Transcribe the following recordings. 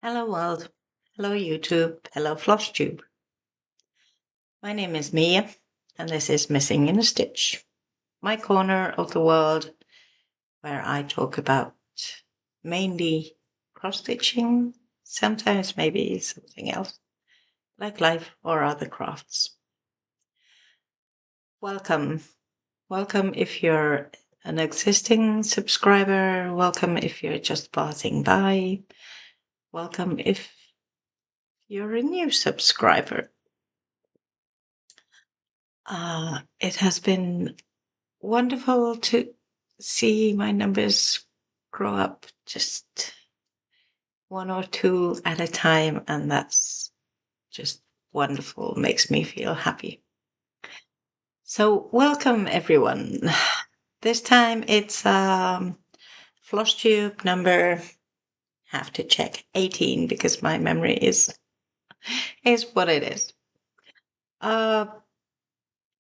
Hello world, hello YouTube, hello Flosstube. My name is Mia and this is Missing in a Stitch, my corner of the world where I talk about mainly cross-stitching, sometimes maybe something else, like life or other crafts. Welcome. Welcome if you're an existing subscriber, welcome if you're just passing by, welcome if you're a new subscriber. It has been wonderful to see my numbers grow up just one or two at a time, and that's just wonderful. Makes me feel happy. So, welcome everyone. This time it's Flosstube number. Have to check 18 because my memory is what it is.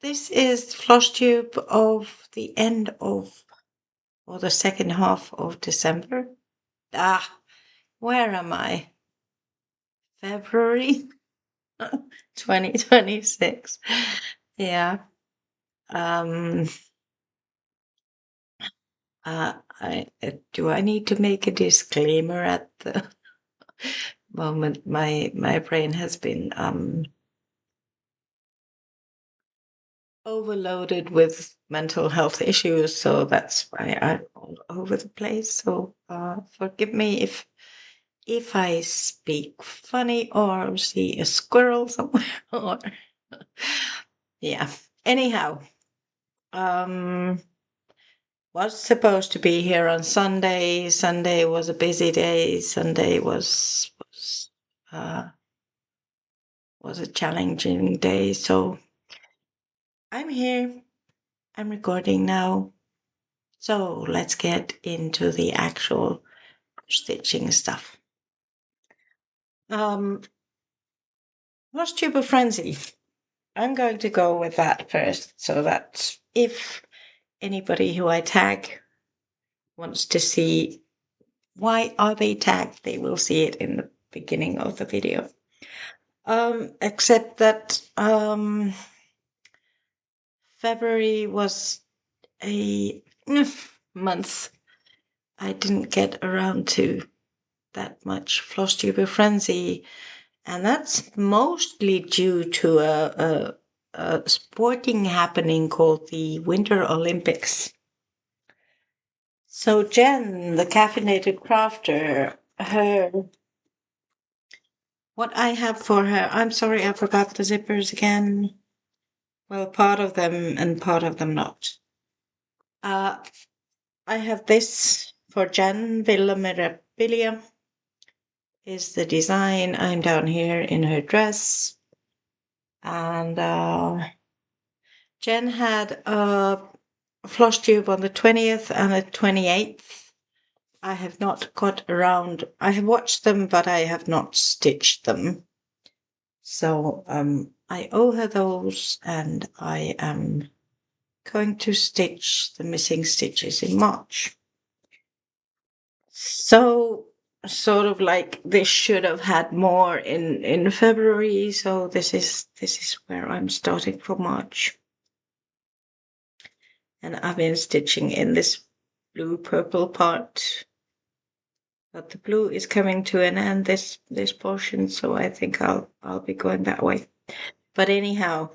This is Flosstube of the end of or the second half of December. Where am I? February 2026. Yeah. Um do I need to make a disclaimer at the moment? My brain has been overloaded with mental health issues, so that's why I'm all over the place. So forgive me if I speak funny or see a squirrel somewhere or yeah. Anyhow, um was supposed to be here on Sunday. Sunday was a busy day. Sunday uh was a challenging day. So I'm here. I'm recording now. So let's get into the actual stitching stuff. Flosstuber Frenzy. I'm going to go with that first, so that if anybody who I tag wants to see why are they tagged, they will see it in the beginning of the video. Except that February was a month I didn't get around to that much Flosstuber Frenzy, and that's mostly due to a sporting happening called the Winter Olympics. So Jenn, the caffeinated crafter, what I have for her, I'm sorry I forgot the zippers again. Well, part of them and part of them not. I have this for Jenn, Villa Mirabilia is the design. I'm down here in her dress. And Jenn had a Flosstube on the 20th and the 28th. I have not got around. I have watched them, but I have not stitched them. So I owe her those, and I am going to stitch the missing stitches in March. So sort of like this should have had more in February, so this is where I'm starting for March. And I've been stitching in this blue purple part, but the blue is coming to an end, this portion, so I think I'll be going that way. But anyhow,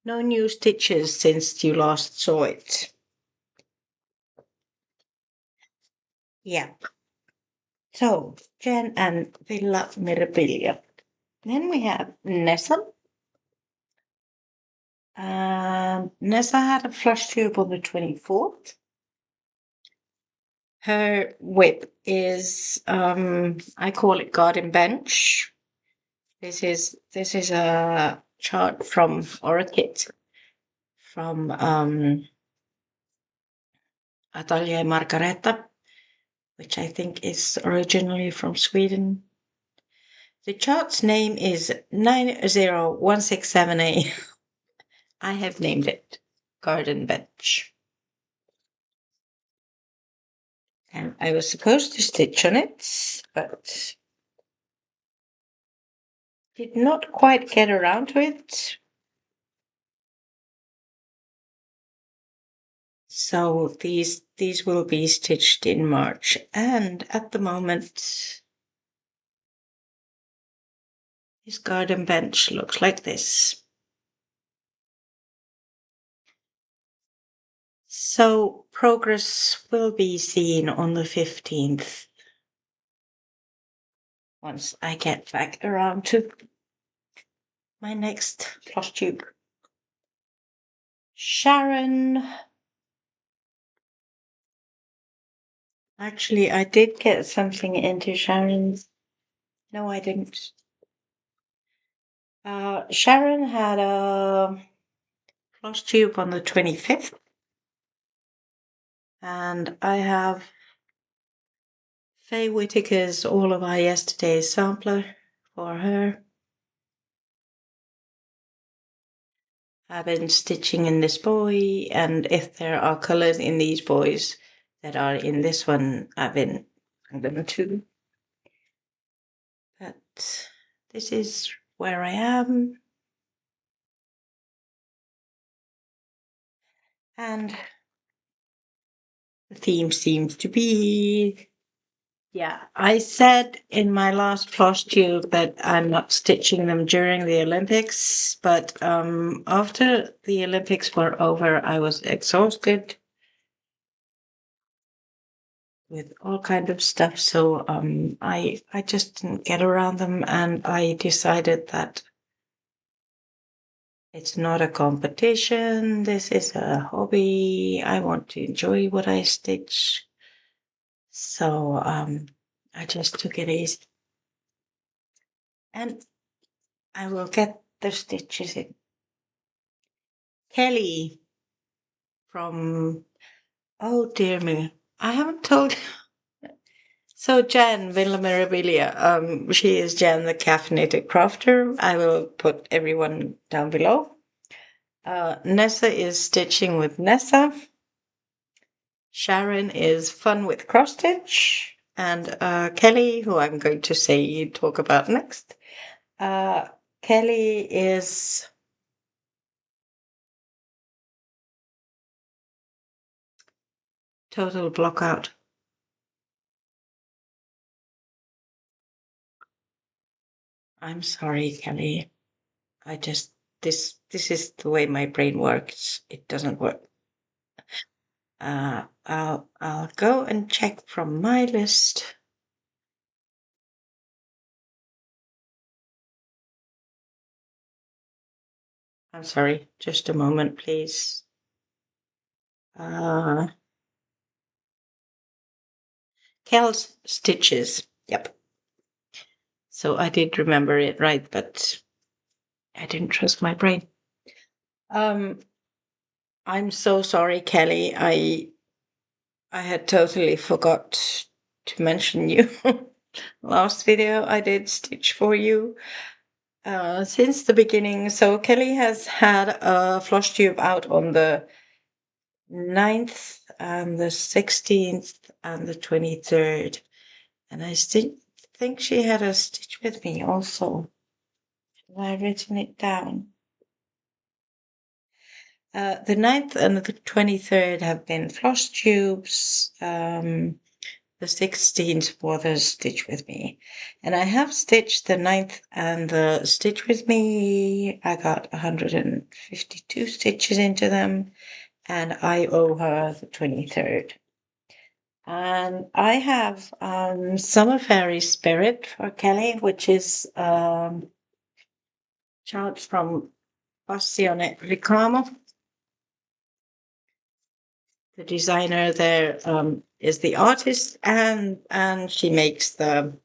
no new stitches since you last saw it. Yeah. So, Jenn and Villa Mirabilia. Then we have Nessa. Nessa had a Flosstube on the 24th. Her whip is, I call it garden bench. This is a chart from, or a kit from Atelier Margareta, which I think is originally from Sweden. The chart's name is 90167A. I have named it Garden Bench. And I was supposed to stitch on it, but did not quite get around to it. So these will be stitched in March, and at the moment his garden bench looks like this. So progress will be seen on the 15th once I get back around to my next floss tube. Sharon. Actually, I did get something into Sharon's. No, I didn't. Sharon had a floss tube on the 25th, and I have Faye Whitaker's All of Our Yesterday's sampler for her. I've been stitching in this boy, and if there are colors in these boys that are in this one, I've been them too. But this is where I am. And the theme seems to be, yeah, I said in my last floss tube that I'm not stitching them during the Olympics, but after the Olympics were over, I was exhausted with all kind of stuff, so I just didn't get around them, and I decided that it's not a competition, this is a hobby, I want to enjoy what I stitch. So I just took it easy. And I will get the stitches in. Kelly from, oh dear me, I haven't told you. So Jenn Villa Mirabilia, she is Jenn the caffeinated crafter. I will put everyone down below. Nessa is stitching with Nessa. Sharon is fun with cross stitch. And Kelly, who I'm going to say you talk about next. Kelly is total block out. I'm sorry, Kelly. I just this is the way my brain works. It doesn't work. I'll go and check from my list. I'm sorry, just a moment, please. Kel's stitches. Yep. So I did remember it right, but I didn't trust my brain. I'm so sorry, Kelly. I had totally forgot to mention you. Last video I did stitch for you since the beginning. So Kelly has had a floss tube out on the 9th and the 16th and the 23rd. And I still think she had a stitch with me also. Have I written it down? The 9th and the 23rd have been floss tubes. The 16th was a stitch with me. And I have stitched the 9th and the stitch with me. I got 152 stitches into them, and I owe her the 23rd. And I have Summer Fairy Spirit for Kelly, which is charts from Passione Ricamo. The designer there is the artist, and she makes the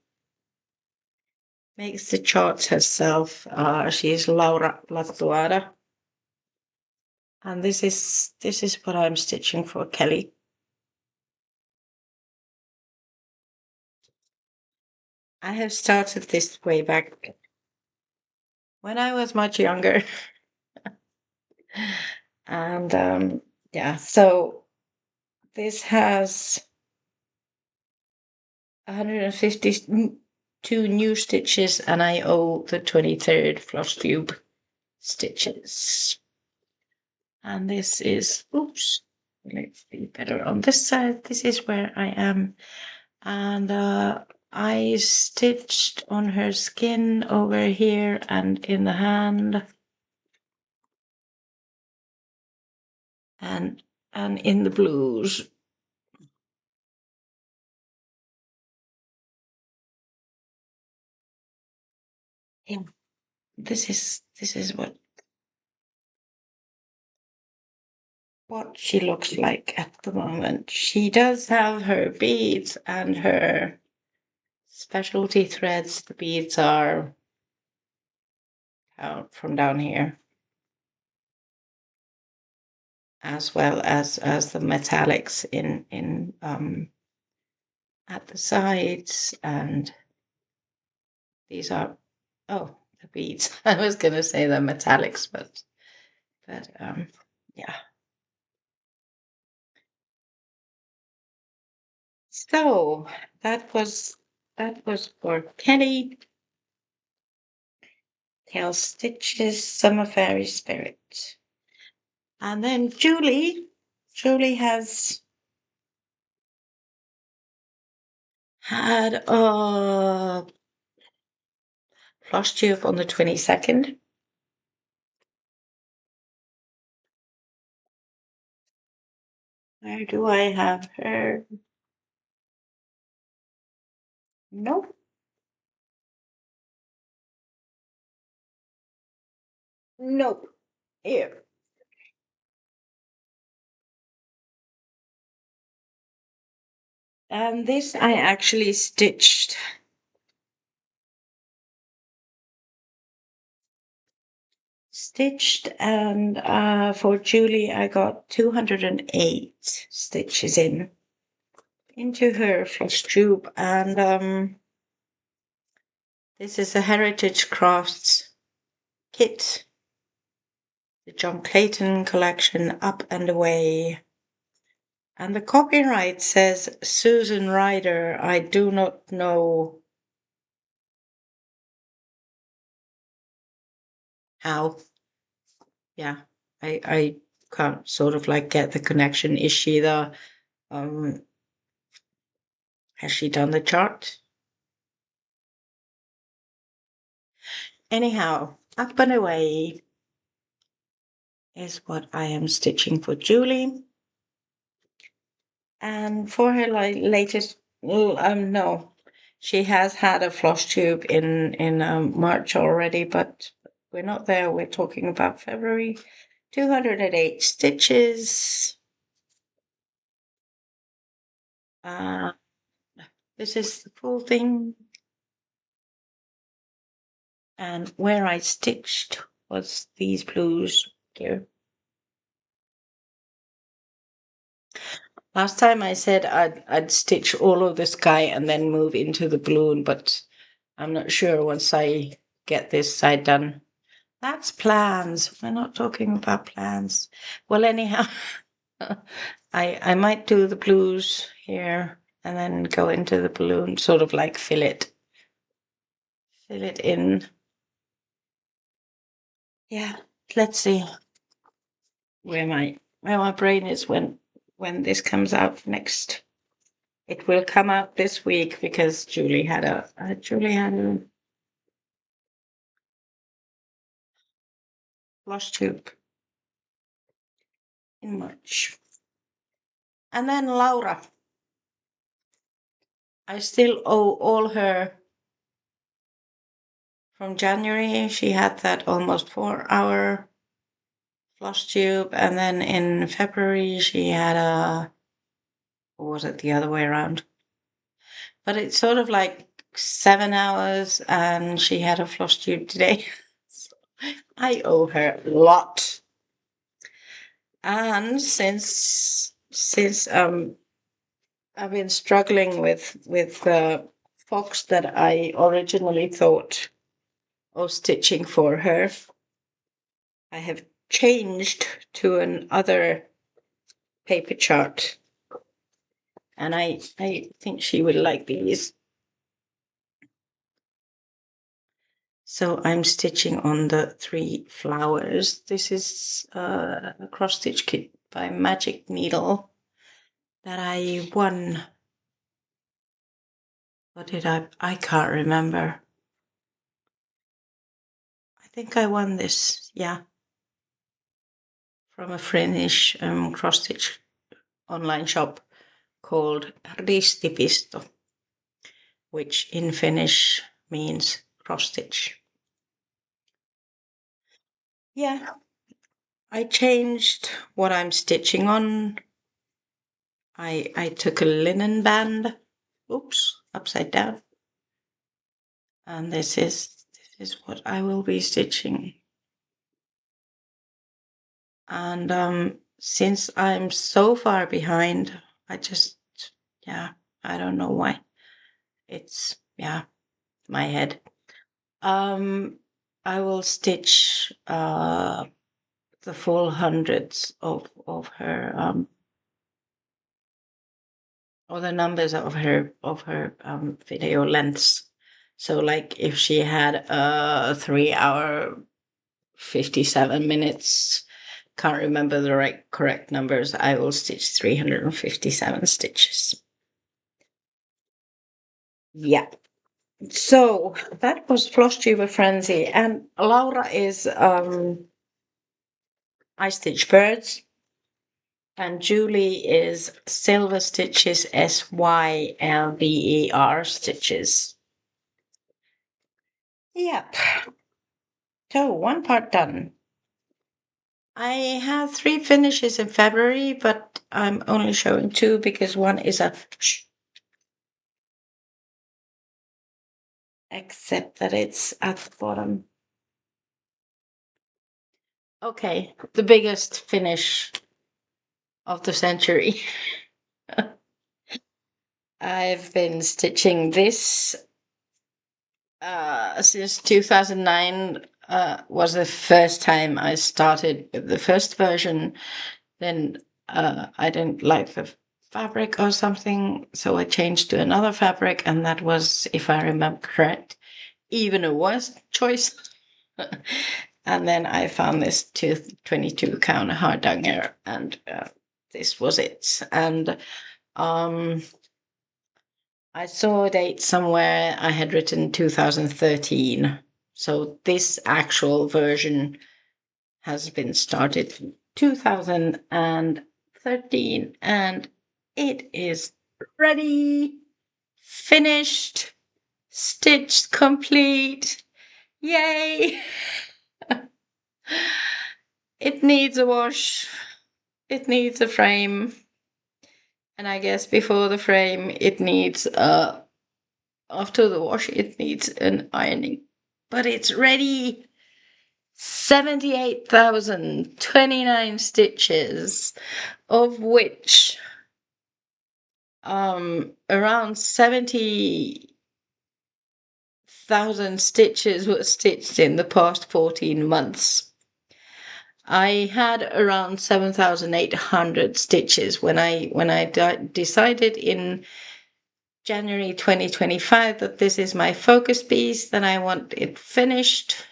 charts herself. She is Laura Lattuada, and this is what I'm stitching for Kelly. I have started this way back when I was much younger, and yeah. So this has 150 2 new stitches, and I owe the 23rd Flosstube stitches. And this is, oops, let's be better on this side. This is where I am. And I stitched on her skin over here and in the hand. And in the blues. Yeah, this is what she looks like at the moment. She does have her beads and her specialty threads. The beads are out from down here, as well as the metallics in at the sides, and these are the beads. I was gonna say the metallics, but yeah. So that was for Kenny. Tail Stitches, Summer Fairy Spirit. And then Julie has had a floss tube on the 22nd. Where do I have her? Nope. Nope. Here. And this I actually stitched. And for Julie I got 208 stitches into her floss tube, and this is a Heritage Crafts kit, the John Clayton collection, Up and Away. And the copyright says Susan Ryder. I do not know how. Yeah, I can't sort of like get the connection. Is she the has she done the chart? Anyhow, Up and Away is what I am stitching for Julie. And for her latest, no, she has had a floss tube in March already, but we're not there. We're talking about February. 208 stitches. This is the full thing. And where I stitched was these blues here. Last time I said I'd stitch all of the sky and then move into the balloon, but I'm not sure once I get this side done. That's plans. We're not talking about plans. Well, anyhow, I might do the blues here and then go into the balloon, sort of like fill it in. Yeah, let's see where my brain is when this comes out next. It will come out this week because Julie had a floss tube in March. And then Laura. I still owe all her from January. She had that almost 4-hour floss tube, and then in February she had or was it the other way around? But it's sort of like 7 hours, and she had a floss tube today. So I owe her a lot. And since I've been struggling with the fox that I originally thought of stitching for her, I have changed to another paper chart, and I think she would like these. So I'm stitching on the 3 flowers. This is a cross stitch kit by Magic Needle that I won. What did I can't remember. I think I won this, yeah, from a Finnish cross stitch online shop called Ristipisto, which in Finnish means cross stitch. Yeah, I changed what I'm stitching on. I took a linen band, oops, upside down, and this is what I will be stitching. And since I'm so far behind, I just, yeah, I don't know why. It's, yeah, my head. I will stitch the full hundreds of her or the numbers of her video lengths. So like if she had a 3 hour 57 minutes, can't remember the correct numbers, I will stitch 357 stitches. Yeah. So that was Flosstuber Frenzy, and Laura is I stitch birds, and Julie is Silver Stitches, SYLVER stitches. Yep. So one part done. I have 3 finishes in February, but I'm only showing 2 because one is a except that it's at the bottom. Okay, the biggest finish of the century. I've been stitching this since 2009. Was the first time I started with the first version. Then I didn't like the fabric or something, so I changed to another fabric, and that was, if I remember correct, even a worse choice. And then I found this 22 count hardanger, and this was it. And I saw a date somewhere. I had written 2013. So this actual version has been started in 2013, and it is ready, finished, stitched, complete. Yay! It needs a wash. It needs a frame. And I guess before the frame, it needs after the wash, it needs an ironing. But it's ready. 78,029 stitches, of which around 70,000 stitches were stitched in the past 14 months. I had around 7,800 stitches when I decided in January 2025 that this is my focus piece, that I want it finished.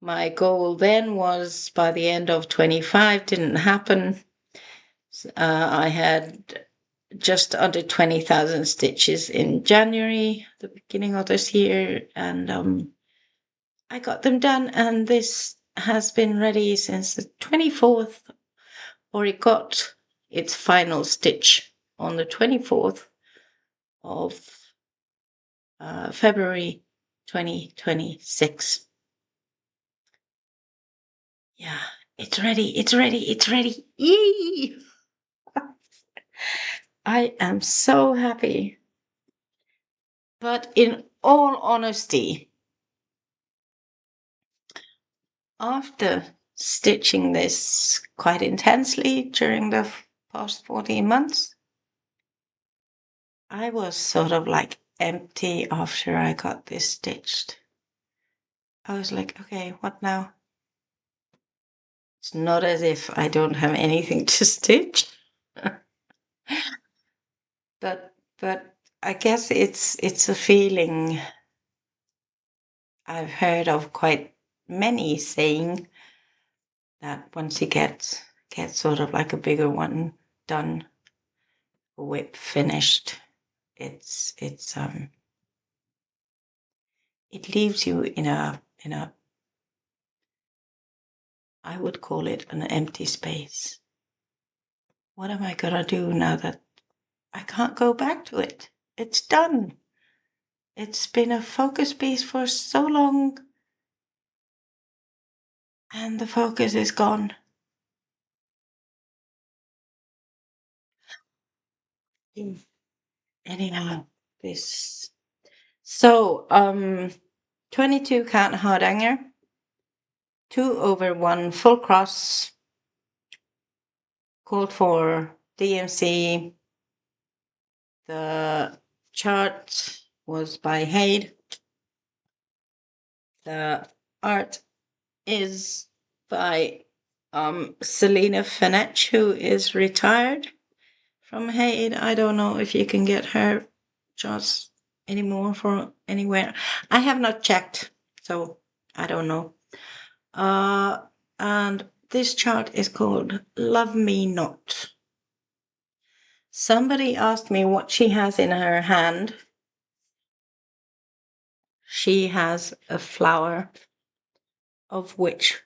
My goal then was by the end of 25, didn't happen. I had just under 20,000 stitches in January, the beginning of this year, and I got them done, and this has been ready since the 24th, or it got its final stitch on the 24th of February 2026. Yeah, it's ready, it's ready, it's ready. Yay! I am so happy. But in all honesty, after stitching this quite intensely during the past 14 months, I was sort of like empty after I got this stitched. I was like, okay, what now? It's not as if I don't have anything to stitch. but I guess it's a feeling I've heard of quite many saying that once you get sort of like a bigger one done, whip finished, it's it leaves you in a I would call it an empty space. What am I gonna do now that I can't go back to it? It's done. It's been a focus piece for so long, and the focus is gone. Anyhow, this. So, 22 count hardanger, 2/1 full cross, called for DMC. The chart was by Haid. The art is by Selena Fenech, who is retired from Haid. I don't know if you can get her charts anymore for anywhere. I have not checked, so I don't know. And this chart is called Love Me Not. Somebody asked me what she has in her hand. She has a flower of which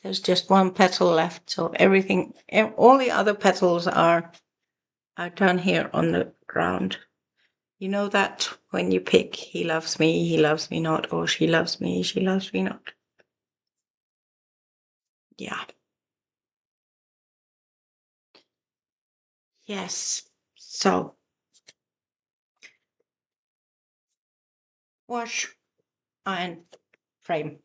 there's just one petal left. So everything, all the other petals are down here on the ground. You know that when you pick, he loves me not, or she loves me not. Yeah. Yes. So wash, iron, frame.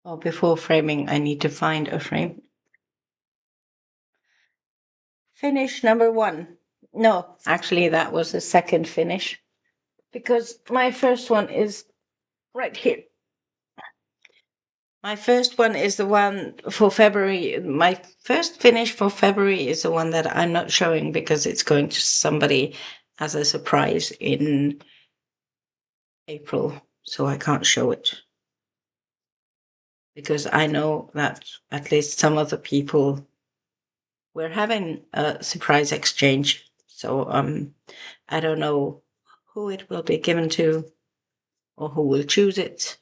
Well, before framing, I need to find a frame. Finish number 1. No, actually, that was the second finish because my first one is right here. My first one is the one for February. My first finish for February is the one that I'm not showing because it's going to somebody as a surprise in April, so I can't show it. Because I know that at least some of the people we're having a surprise exchange. So I don't know who it will be given to or who will choose it.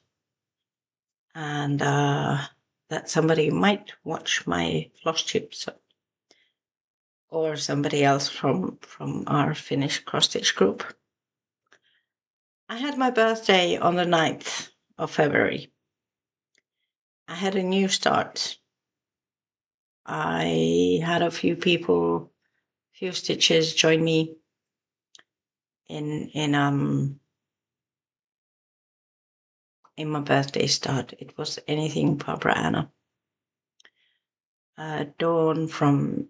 And that somebody might watch my Flosstubes or somebody else from our Finnish cross-stitch group. I had my birthday on the 9th of February. I had a new start. I had a few stitches join me in my birthday start. It was anything Barbara Anna. Dawn from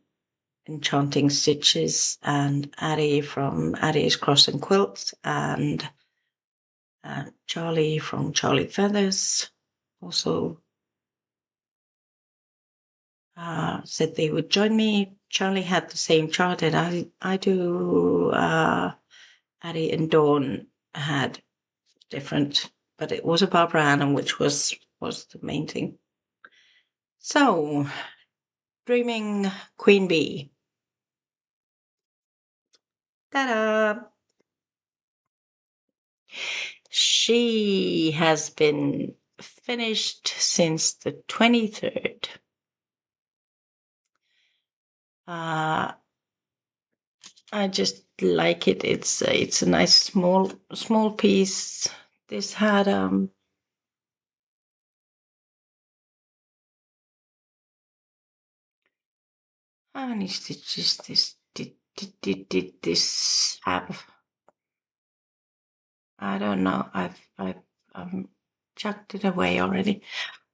Enchanting Stitches and Addie from Addie's Cross and Quilts and Charly from Charly Feathers also said they would join me. Charly had the same chart that I do. Addie and Dawn had different, but it was a Barbara Anna, which was the main thing. So, Dreaming Queen Bee. Ta-da! She has been finished since the 23rd. I just like it. It's a nice small piece. This had how many stitches did this have? I don't know. I've chucked it away already.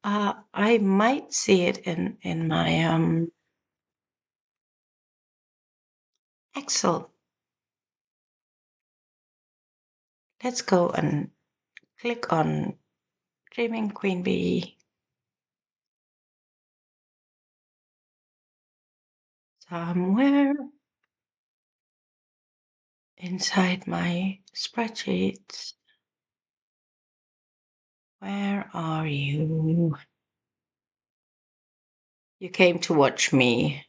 I might see it in my Excel. Let's go and click on Dreaming Queen Bee. Somewhere inside my spreadsheets. Where are you? You came to watch me.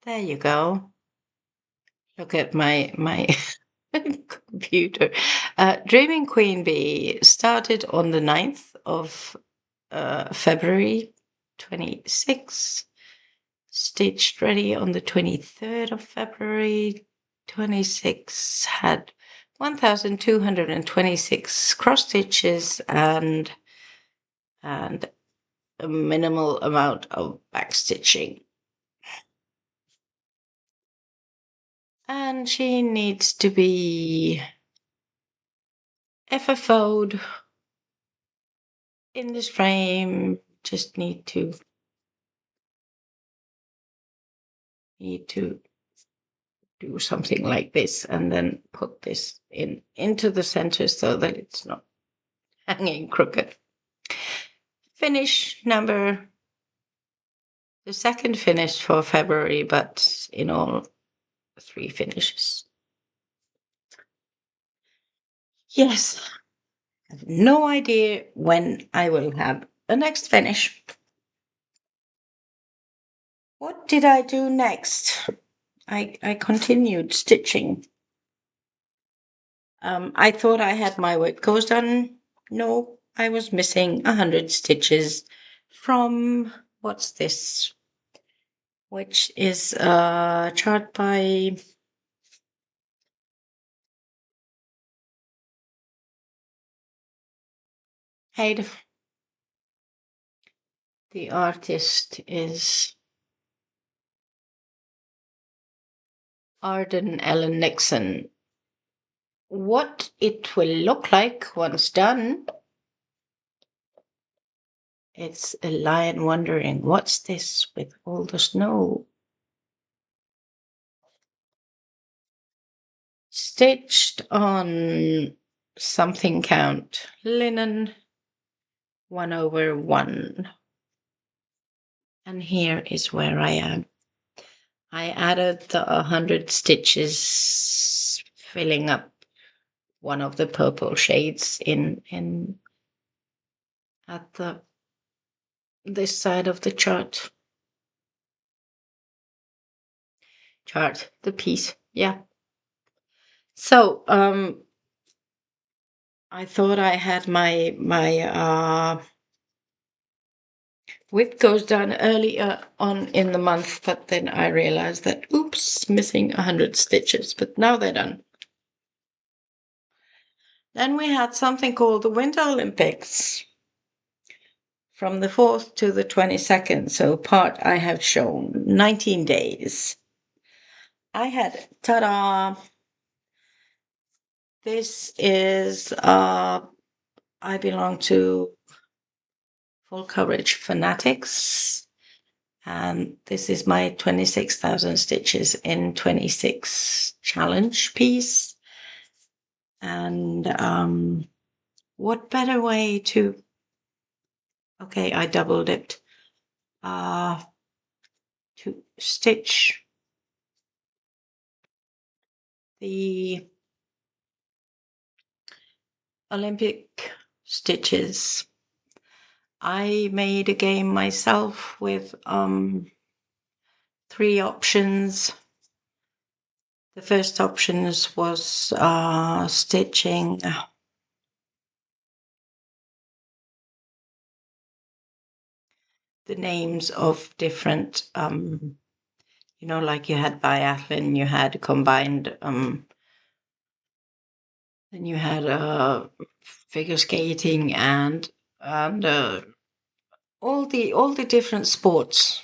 There you go. Look at my computer. Dreaming Queen Bee started on the 9th of February 26. Stitched ready on the 23rd of February 26. Had 1,226 cross stitches and a minimal amount of back stitching. And she needs to be FFO'd in this frame. Just need to do something like this and then put this into the center so that it's not hanging crooked. Finish number, the second finish for February, but in all 3 finishes. Yes, I have no idea when I will have the next finish. What did I do next? I continued stitching. I thought I had my whip goes done. No, I was missing 100 stitches from, what's this? Which is a chart by Addie. The artist is Arden Ellen Nixon. What it will look like once done, it's a lion wondering, what's this with all the snow? Stitched on something count, linen 1/1. And here is where I am. I added the 100 stitches, filling up one of the purple shades in at this side of the chart, the piece. Yeah. So I thought I had my whip goes done earlier on in the month, but then I realized that oops, missing 100 stitches, but now they're done. Then we had something called the Winter Olympics from the 4th to the 22nd. So part I have shown 19 days. I had, ta-da, this is, I belong to Full Coverage Fanatics, and this is my 26,000 stitches in 26 challenge piece. And what better way to, okay, I double dipped, to stitch the Olympic stitches. I made a game myself with 3 options. The first options was stitching the names of different, like you had biathlon, you had combined, then you had figure skating and all the different sports.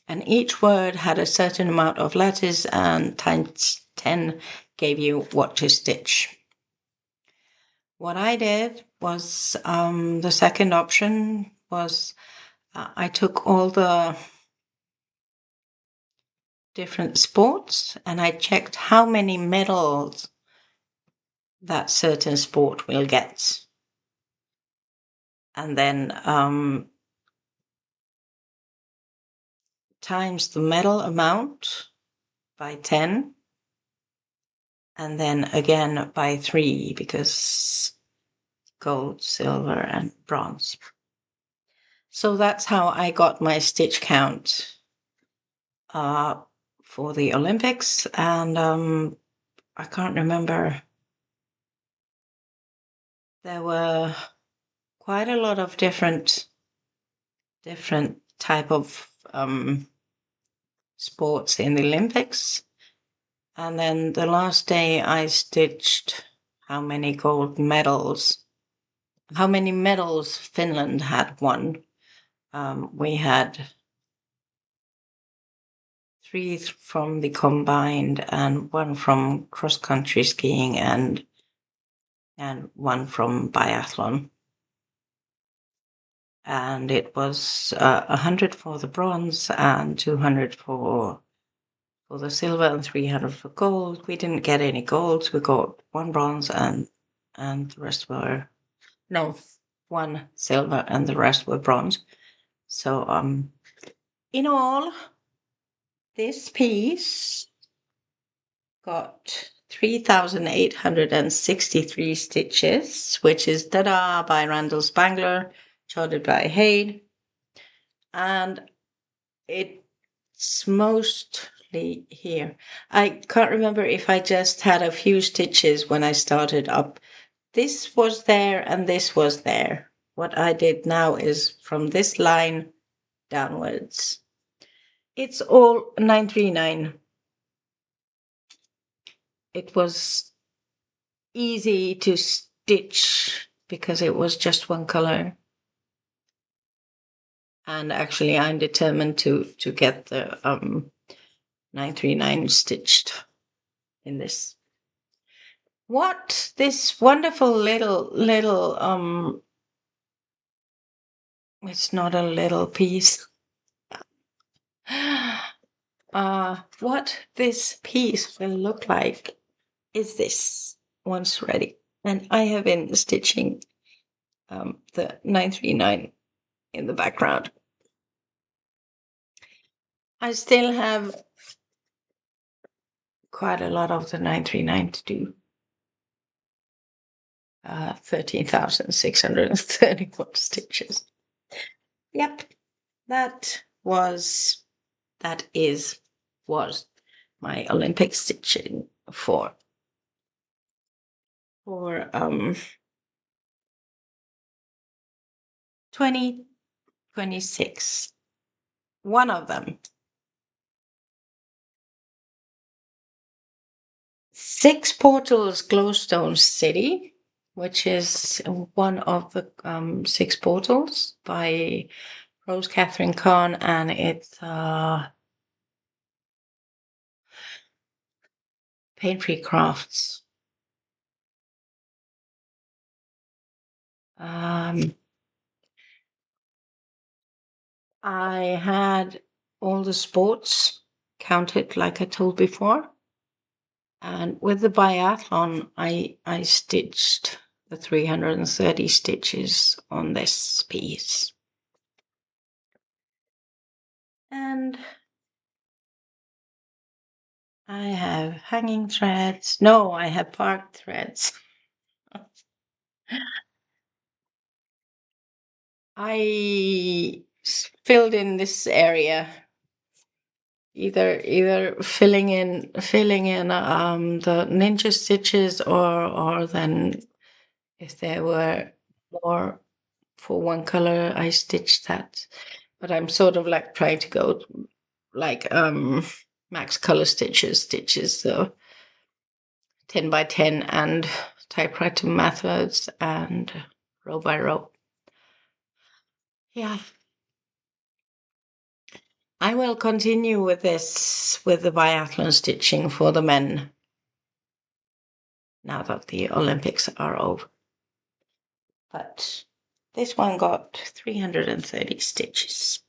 And each word had a certain amount of letters, and times 10 gave you what to stitch. What I did was, the second option was, I took all the different sports and I checked how many medals that certain sport will get. And then times the medal amount by 10, and then again by 3, because gold, silver, and bronze. So that's how I got my stitch count for the Olympics, and I can't remember. There were quite a lot of different type of sports in the Olympics. And then the last day I stitched how many medals Finland had won. We had 3 from the combined and 1 from cross-country skiing and 1 from biathlon. And it was 100 for the bronze and 200 for the silver and 300 for gold. We didn't get any golds. We got 1 bronze and the rest were 1 silver and the rest were bronze. So in all, this piece got 3,863 stitches, which is Dada by Randall Spangler, charted by Haid. And it's mostly here. I can't remember if I just had a few stitches when I started up. This was there and this was there. What I did now is from this line downwards. It's all 939. It was easy to stitch because it was just one color. And actually I'm determined to get the 939 stitched in this. What this wonderful little it's not a little piece. What this piece will look like is this once ready. And I have been stitching the 939 in the background. I still have quite a lot of the 939 to do. 13,631 stitches. Yep, that was my Olympic stitching for 2026. One of them. 6 Portals Glowstone City, which is one of the 6 portals by Rose Catherine Kahn, and it's Pain-Free Crafts. I had all the sports counted like I told before. And with the biathlon, I stitched the 330 stitches on this piece. And I have hanging threads. No, I have parked threads. I filled in this area, either filling in the ninja stitches, or then if there were more for one color, I stitched that. But I'm sort of like trying to go like max color stitches, so 10 by 10 and typewriter methods and row by row. Yeah. I will continue with this, with the biathlon stitching for the men, now that the Olympics are over. But this one got 330 stitches.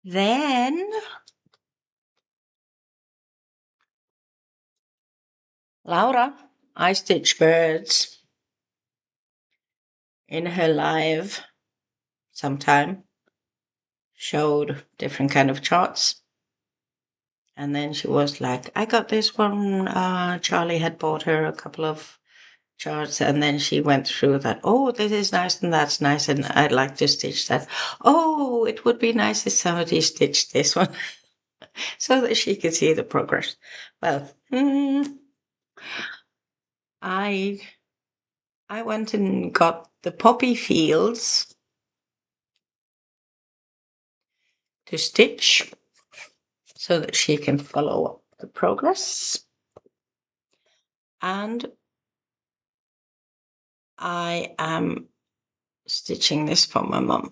Then Laura, I stitch birds in her live sometime, showed different kind of charts. And then she was like, I got this one. Charly had bought her a couple of charts, and then she went through that. Oh, this is nice and that's nice, and I'd like to stitch that. Oh, it would be nice if somebody stitched this one, so that she could see the progress. Well, I went and got the poppy fields to stitch so that she can follow up the progress. And I am stitching this for my mum.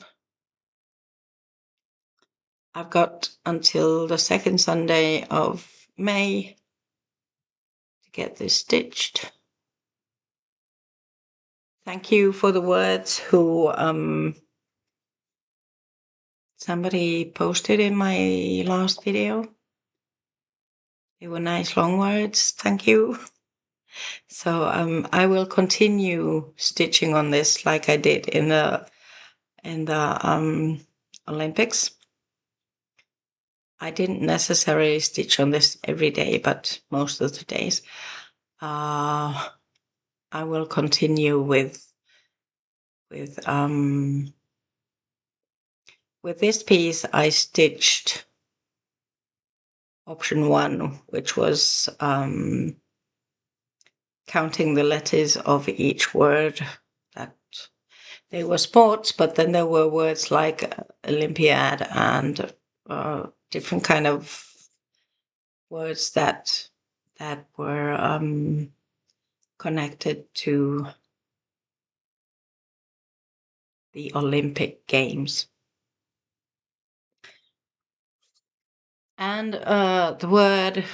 I've got until the second Sunday of May to get this stitched. Thank you for the words who somebody posted in my last video. They were nice long words. Thank you. So I will continue stitching on this like I did in the Olympics. I didn't necessarily stitch on this every day, but most of the days. I will continue with this piece. I stitched option 1, which was counting the letters of each word. That they were sports, but then there were words like Olympiad and different kind of words that were connected to the Olympic Games. And the word,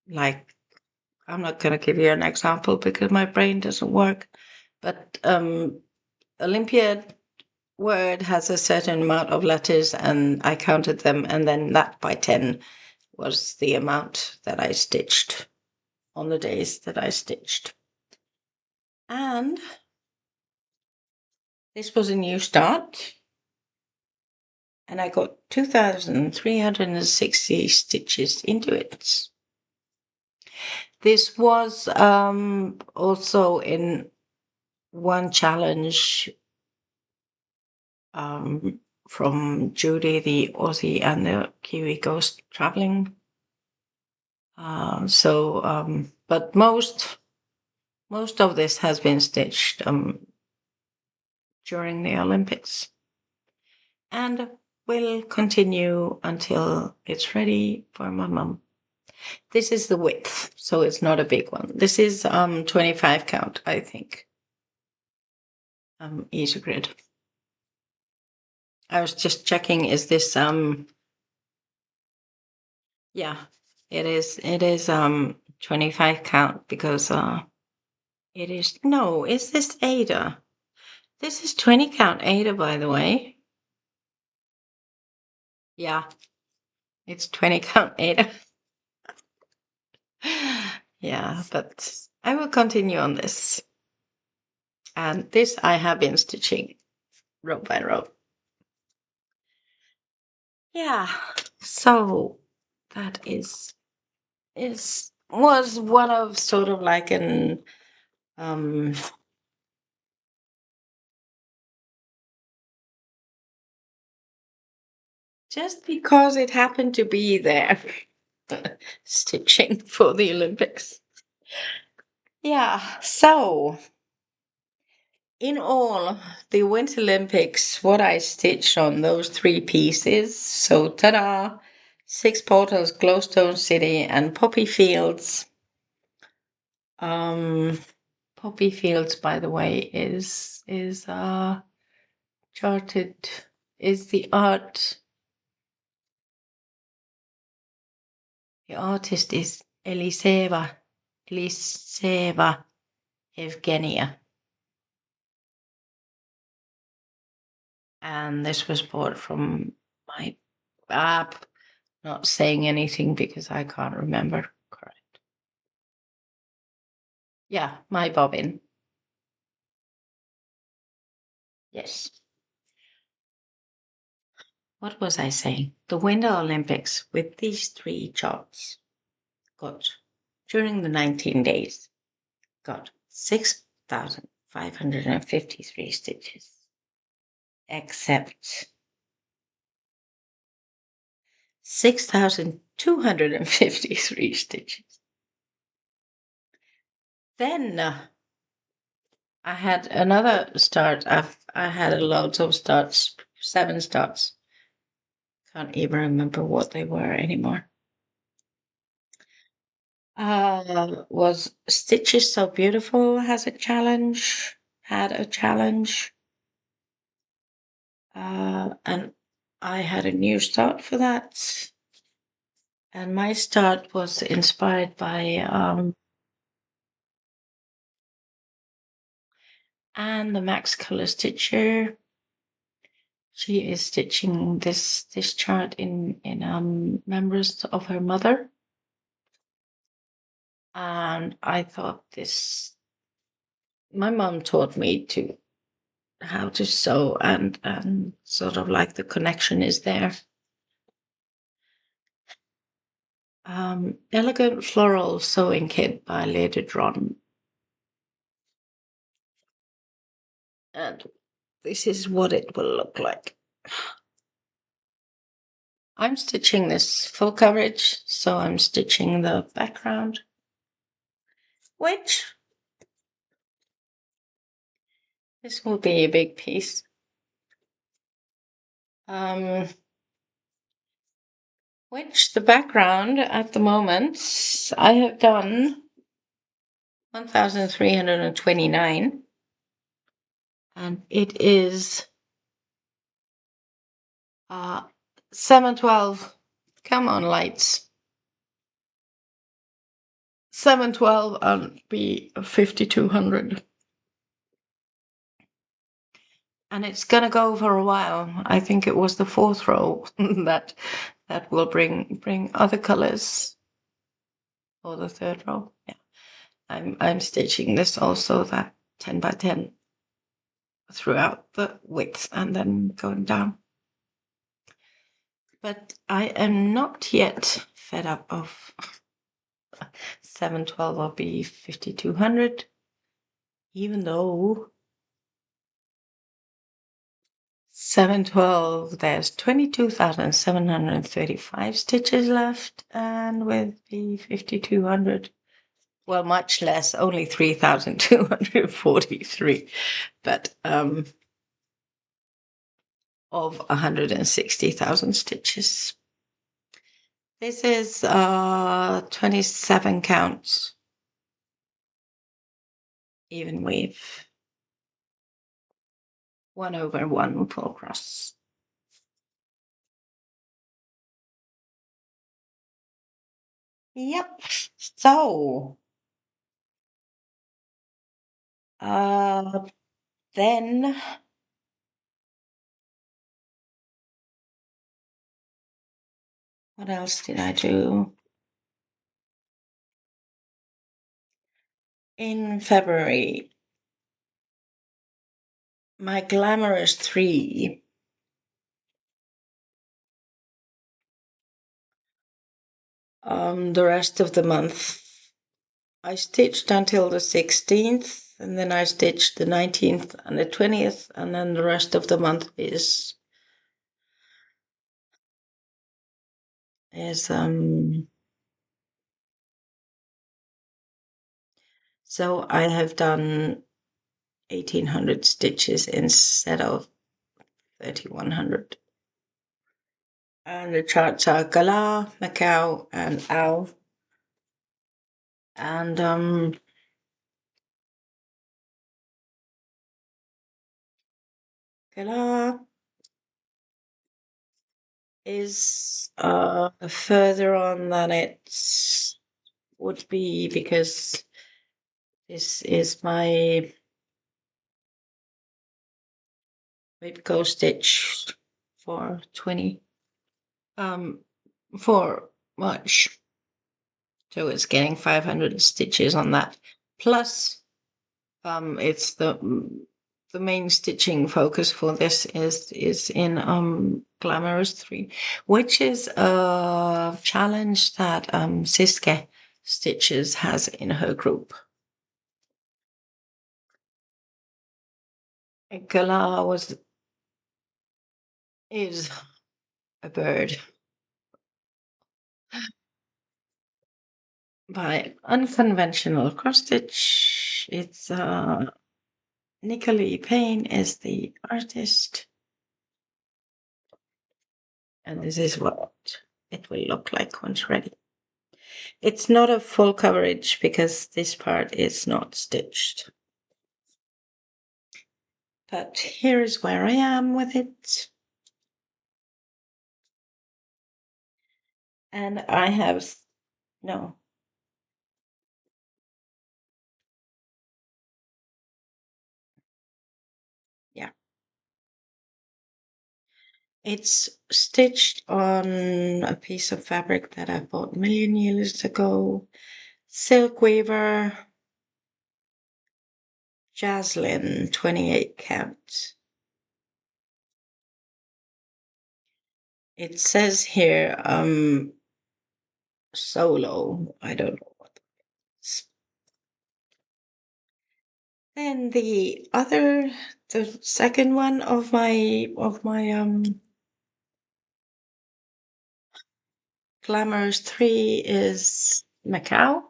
like, I'm not going to give you an example because my brain doesn't work, but Olympiad word has a certain amount of letters, and I counted them, and then that by 10 was the amount that I stitched on the days that I stitched. And this was a new start, and I got 2,360 stitches into it. This was also in one challenge from Judy, the Aussie, and the Kiwi Ghost traveling. But most of this has been stitched during the Olympics, and will continue until it's ready for my mum. This is the width, so it's not a big one. This is 25 count, I think. Easy grid. I was just checking, is this yeah, it is 25 count because it is, no, is this Ada? This is 20 count Ada, by the way. Yeah, it's 20 count Ada. Yeah, but I will continue on this. And this I have been stitching row by row. Yeah, so that was one of sort of like an just because it happened to be there stitching for the Olympics. Yeah, so in all, the Winter Olympics, what I stitched on those 3 pieces, so ta-da, 6 portals, glowstone city, and poppy fields. Poppy fields, by the way, is charted, is the artist is Eliseva Evgenia. And this was bought from my app, not saying anything because I can't remember. Correct. Yeah, my bobbin. Yes. What was I saying? The Winter Olympics with these 3 charts got, during the 19 days, got 6,553 stitches, except 6,253 stitches. Then I had another start. I had loads of starts, 7 starts. Can't even remember what they were anymore. Was Stitches So Beautiful had a challenge. And I had a new start for that. And my start was inspired by Anne, the Max Color Stitcher. She is stitching this chart in memories of her mother. And I thought my mom taught me how to sew, and sort of like the connection is there. Elegant Floral Sewing Kit by Lady Dron. And this is what it will look like. I'm stitching this full coverage, so I'm stitching the background, which this will be a big piece. Which the background at the moment, I have done 1,329, and it is 712. Come on, lights. 712 and be 5,200. And it's gonna go for a while. I think it was the 4th row that will bring other colors. Or the 3rd row. Yeah. I'm stitching this also, that 10 by 10 throughout the width and then going down. But I am not yet fed up of 712 or be 5,200, even though 712, there's 22,735 stitches left, and with the 5,200, well, much less, only 3,243, but of 160,000 stitches. This is 27 counts, even weave, 1/1 pull cross. Yep. So then what else did I do? In February, my glamorous 3 the rest of the month I stitched until the 16th, and then I stitched the 19th and the 20th, and then the rest of the month is so I have done 1,800 stitches instead of 3,100. And the charts are Gala, Macau, and Owl. And Gala is further on than it would be, because this is my Whipco stitch for 20 for March. So it's getting 500 stitches on that. Plus, it's the main stitching focus for this is in Glamorous 3, which is a challenge that Siske Stitches has in her group. Gala is a bird by unconventional cross stitch. It's Nicole Payne is the artist, and this is what it will look like once ready. It's not a full coverage because this part is not stitched. But here is where I am with it. And I have, no. Yeah. It's stitched on a piece of fabric that I bought a million years ago. Silk Weaver, Jaslyn, 28 count. It says here, solo. I don't know what it is. Then the second one of my Glamorous 3 is Macau.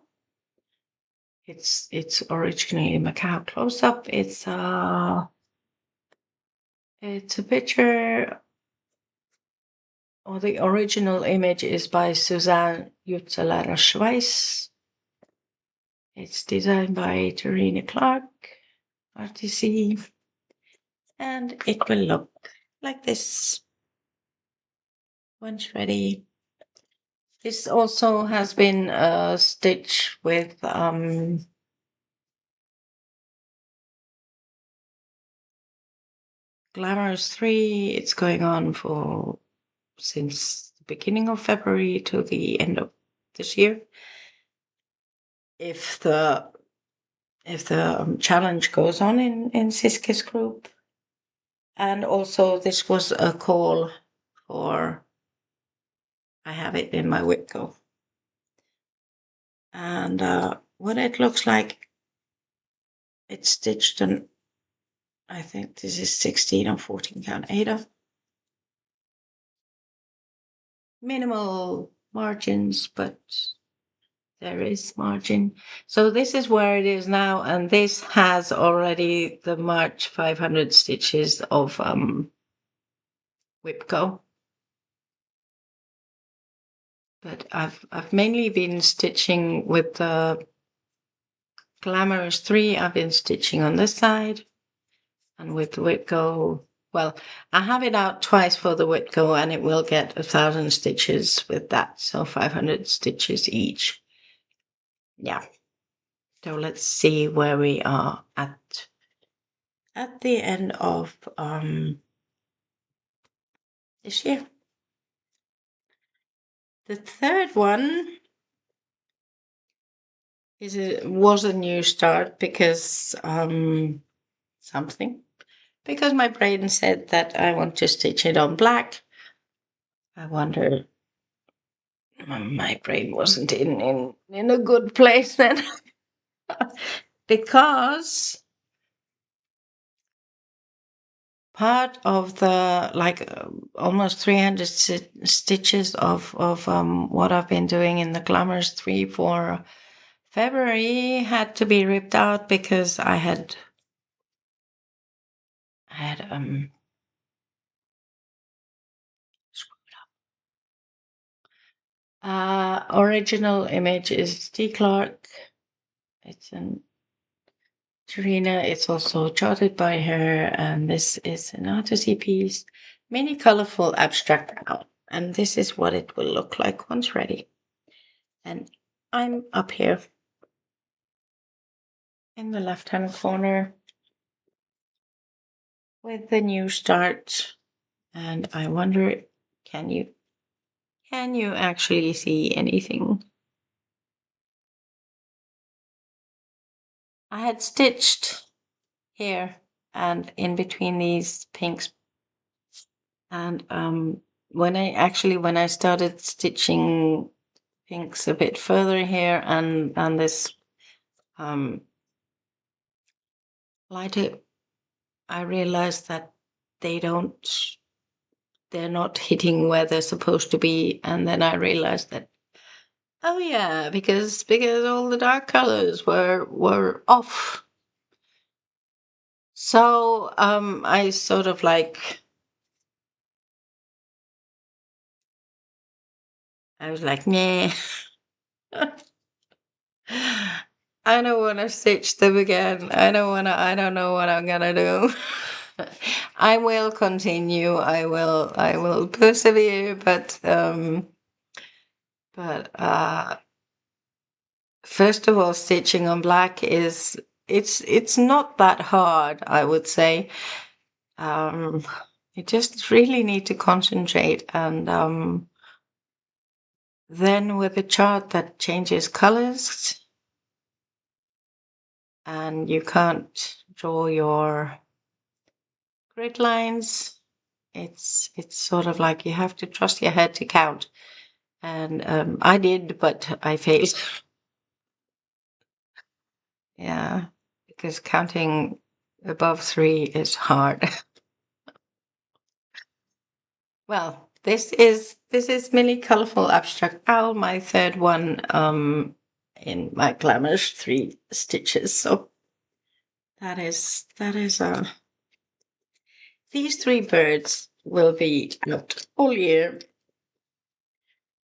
It's originally Macau close up. It's a picture, or the original image is by Suzanne Jutzelera Schweiss. It's designed by Terina Clark, RTC, and it will look like this once ready. This also has been stitched with Glamorous 3. It's going on for since the beginning of February to the end of this year. If the challenge goes on in Siska's group. And also this was a call for, I have it in my Whitco. And what it looks like, it's stitched on, I think this is 16 or 14 count Ada. Minimal margins, but there is margin. So this is where it is now, and this has already the March 500 stitches of Whipco. But I've mainly been stitching with the Glamorous 3. I've been stitching on this side, and with the Whitco, well, I have it out twice for the Whitco, and it will get 1,000 stitches with that, so 500 stitches each. Yeah. So let's see where we are at the end of this year. The third one was a new start because because my brain said that I want to stitch it on black. I wonder, my brain wasn't in a good place then. Because part of the almost 300 stitches of what I've been doing in the Glamorous 3 for February had to be ripped out because I had screwed up. Original image is T. Clark. It's an Serena. It's also charted by her, and this is an artistry piece, mini colorful abstract out, and this is what it will look like once ready. And I'm up here in the left-hand corner with the new start, and I wonder, can you actually see anything? I had stitched here and in between these pinks, and when I started stitching pinks a bit further here and this lighter I realized that they're not hitting where they're supposed to be. And then I realized that, oh yeah, because all the dark colors were off. So I sort of like, I was like, nah. I don't want to stitch them again. I don't know what I'm gonna do. I will continue. I will persevere, but first of all, stitching on black is it's not that hard, I would say. Um, you just really need to concentrate, and then with a chart that changes colors, and you can't draw your grid lines. It's sort of like you have to trust your head to count, and I did, but I failed. Yeah, because counting above 3 is hard. Well, this is mini colorful abstract owl, my third one in my glamorous 3 stitches. So that is these 3 birds will be out all year.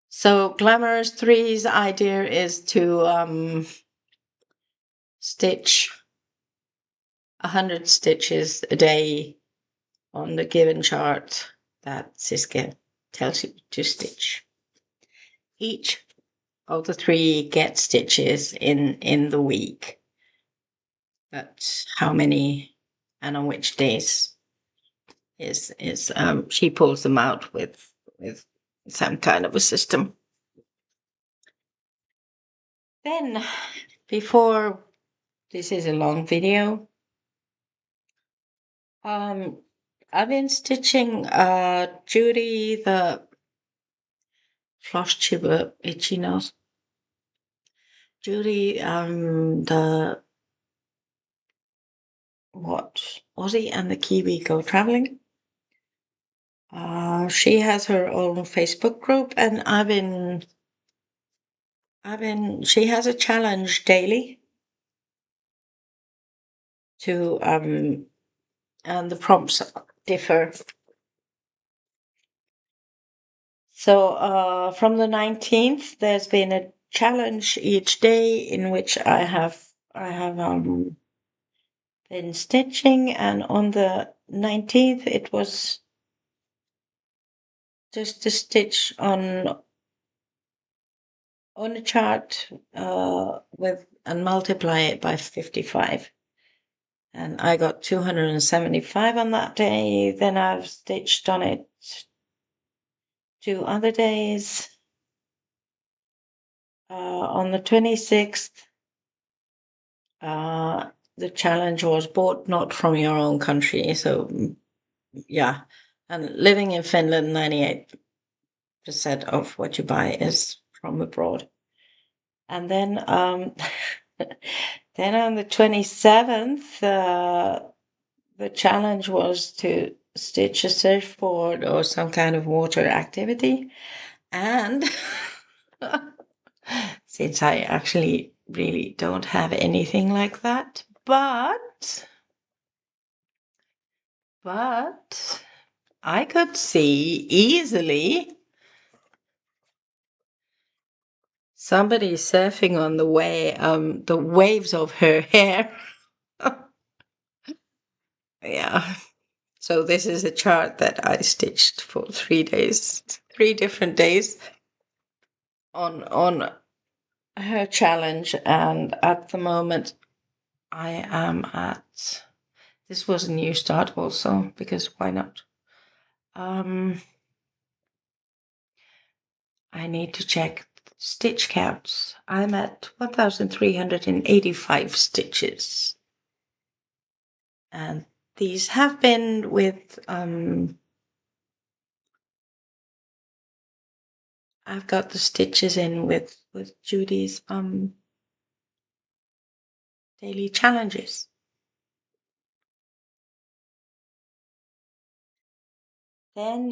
So glamorous 3's idea is to stitch 100 stitches a day on the given chart that Siska tells you to stitch. Each of the 3 get stitches in the week. But how many and on which days is she pulls them out with some kind of a system. Then, before this is a long video, I've been stitching Judy the Flosstuber itchy nose. Judy the Aussie and the Kiwi go traveling. She has her own Facebook group, and she has a challenge daily to and the prompts differ. So from the 19th, there's been a challenge each day in which I have been stitching, and on the 19th it was just to stitch on a chart with and multiply it by 55. And I got 275 on that day. Then I've stitched on it 2 other days. On the 26th, the challenge was bought not from your own country. So, yeah. And living in Finland, 98% of what you buy is from abroad. And then, then on the 27th, the challenge was to stitch a surfboard or some kind of water activity. And since I actually really don't have anything like that, but I could see easily somebody surfing on the waves of her hair. Yeah. So this is a chart that I stitched for 3 days, 3 different days on her challenge, and at the moment I am at, this was a new start also, because why not? I need to check stitch counts. I'm at 1,385 stitches. And these have been with, I've got the stitches in with Judy's daily challenges. Then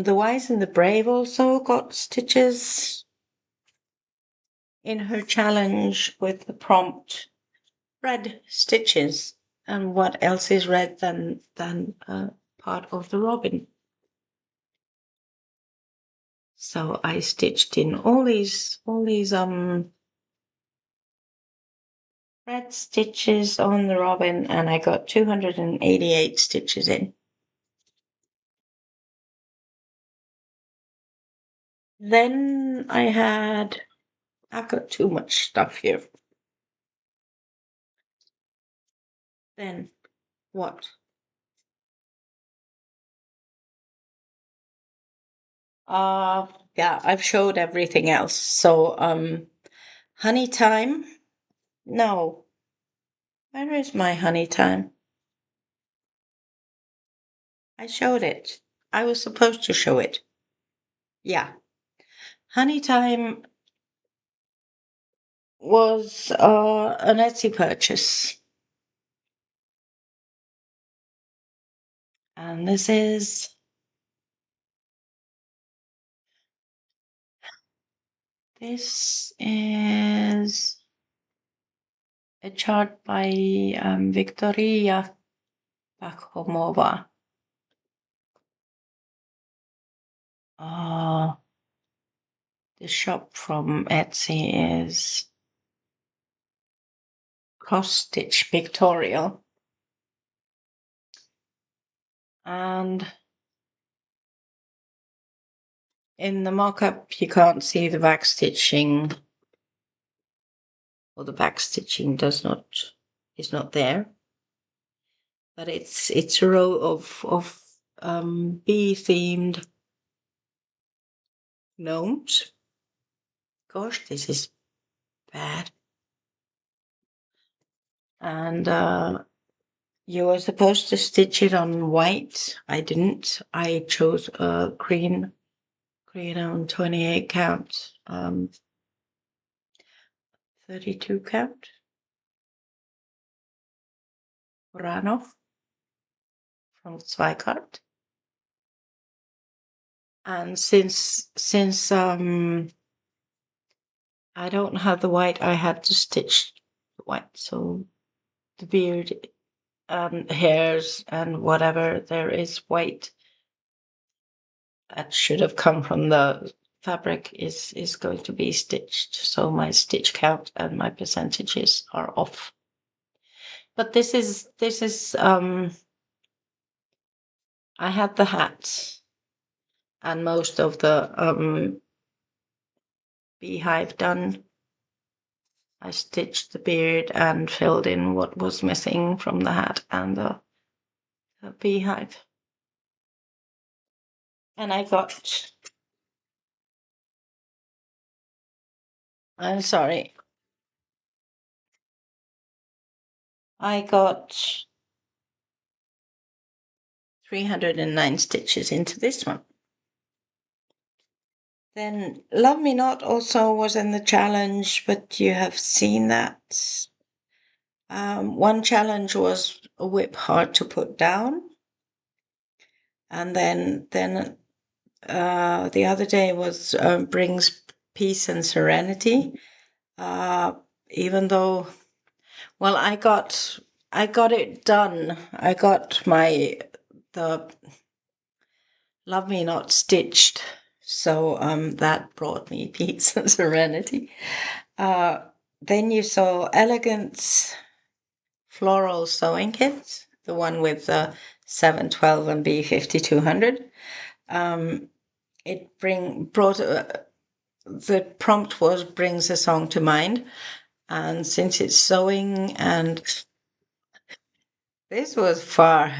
the Wise and the Brave also got stitches in her challenge with the prompt red stitches. And what else is red than part of the robin? So I stitched in all these red stitches on the robin, and I got 288 stitches in. Then I've got too much stuff here. Then what? Yeah, I've showed everything else. So honey time. No. Where is my honey time? I showed it. I was supposed to show it. Yeah. Honey time was an Etsy purchase. And this is a chart by Victoria Pakhomova. The shop from Etsy is Cross Stitch Pictorial. And in the mock-up you can't see the back stitching, or the back stitching is not there. But it's a row of bee-themed gnomes. Gosh, this is bad. And you were supposed to stitch it on white. I didn't. I chose a green on 28 count, 32 count. Runoff from Zweikart. And since I don't have the white, I had to stitch the white. So the beard and hairs and whatever there is white that should have come from the fabric is going to be stitched. So my stitch count and my percentages are off. But this is I had the hat and most of the beehive done. I stitched the beard and filled in what was missing from the hat and the beehive. And I'm sorry. I got 309 stitches into this one. Then Love Me Not also was in the challenge, but you have seen that. One challenge was a whip hard to put down. And then the other day was brings peace and serenity. Even though, well, I got it done. I got the Love Me Not stitched. So that brought me peace and serenity. Then you saw Elegance Floral Sewing Kit, the one with the 712 and B5200. It brought the prompt was brings a song to mind, and since it's sewing, and this was far,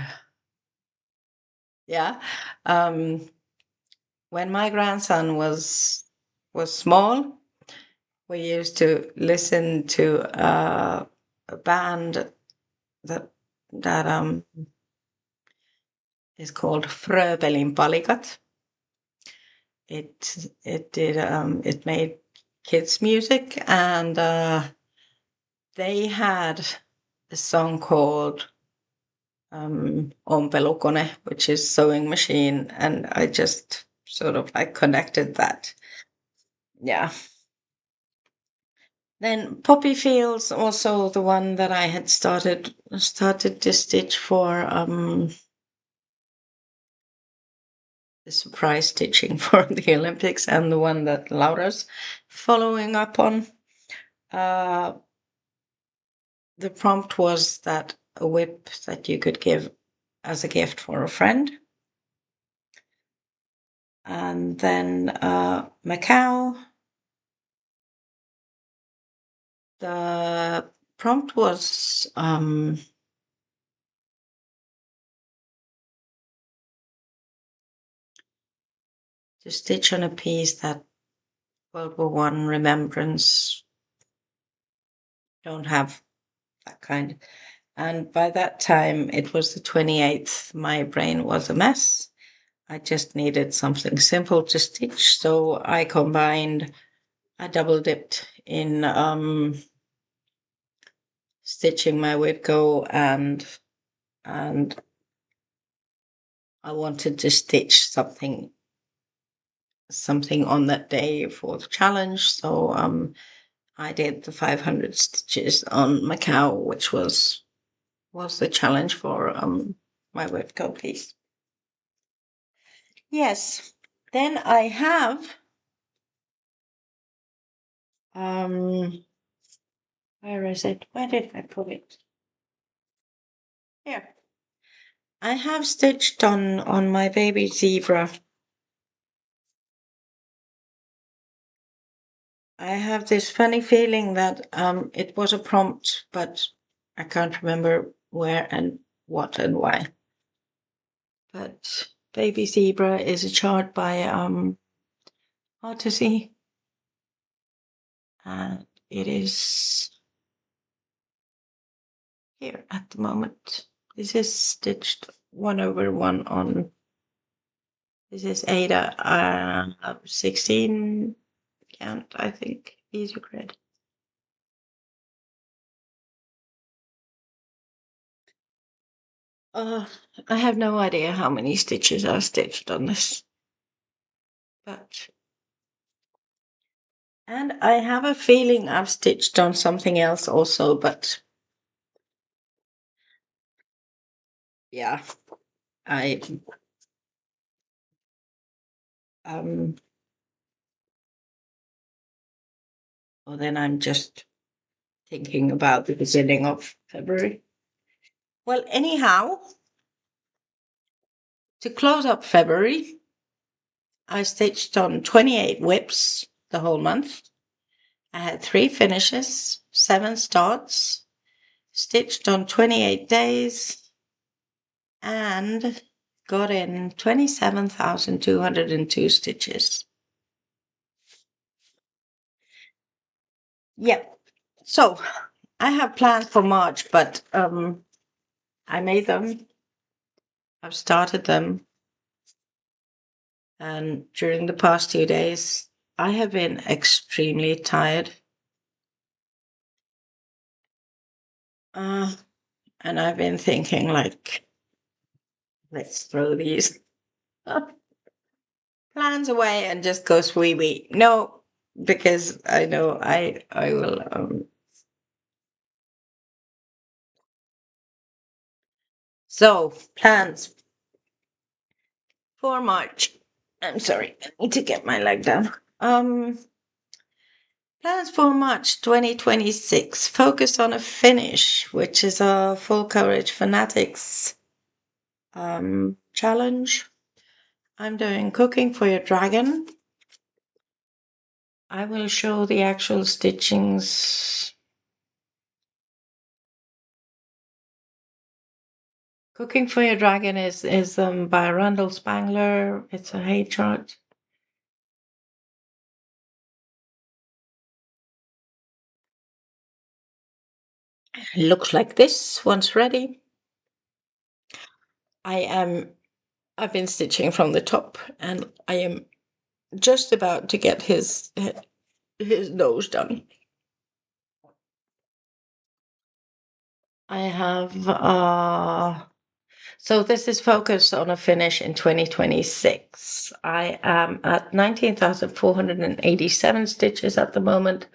yeah. When my grandson was small, we used to listen to a band that is called Fröbelin Palikat. It made kids music, and they had a song called ompelukone, which is sewing machine, and I just sort of like connected that. Yeah. Then poppy fields, also the one that I had started to stitch for the surprise stitching for the Olympics, and the one that Laura's following up on. The prompt was that a whip that you could give as a gift for a friend. And then Macau. The prompt was to stitch on a piece that World War One remembrance don't have that kind. And by that time, it was the 28th. My brain was a mess. I just needed something simple to stitch, so I double dipped in stitching my whip go, and I wanted to stitch something on that day for the challenge, so I did the 500 stitches on Macau, which was the challenge for my whip go piece. Yes. Then I have where is it? Where did I put it? Here. I have stitched on my baby zebra. I have this funny feeling that it was a prompt, but I can't remember where and what and why. But baby zebra is a chart by Artisy, and it is here at the moment. This is stitched 1/1 on. This is Ada 16 count, I think. Easy grid. I have no idea how many stitches are stitched on this, but and I have a feeling I've stitched on something else also, but yeah, I well, then I'm just thinking about the beginning of February. Well, anyhow, to close up February, I stitched on 28 whips the whole month. I had 3 finishes, 7 starts, stitched on 28 days, and got in 27,202 stitches. Yep. So I have plans for March, but I made them. I've started them. And during the past 2 days, I have been extremely tired. And I've been thinking, like, let's throw these plans away and just go wee. No, because I know I will. So plans for March. I'm sorry, I need to get my leg down. Plans for March 2026 focus on a finish, which is a full coverage fanatics challenge. I'm doing cooking for your dragon. I will show the actual stitchings. Cooking for Your Dragon is by Randall Spangler. It's a hay chart. It looks like this once ready. I've been stitching from the top, and I am just about to get his nose done. I have So this is focused on a finish in 2026. I am at 19,487 stitches at the moment.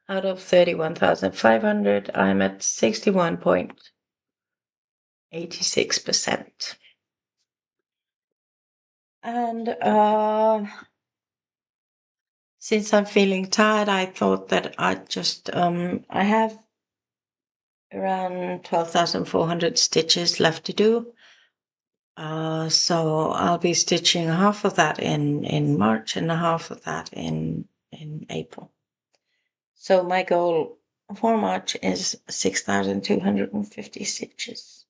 Out of 31,500, I'm at 61.86%. And since I'm feeling tired, I thought that I'd just, I have around 12,400 stitches left to do. So I'll be stitching half of that in March and half of that in April. So my goal for March is 6,250 stitches.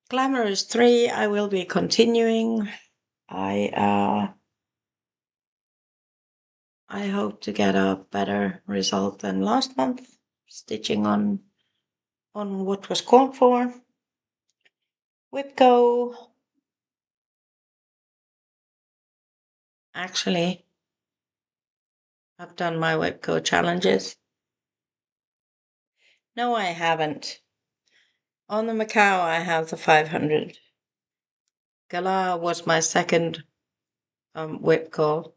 Glamorous 3, I will be continuing. I hope to get a better result than last month, stitching on what was called for. Whip go. Actually, I've done my whip go challenges. No, I haven't. On the Macau, I have the 500. Gala was my second whip go.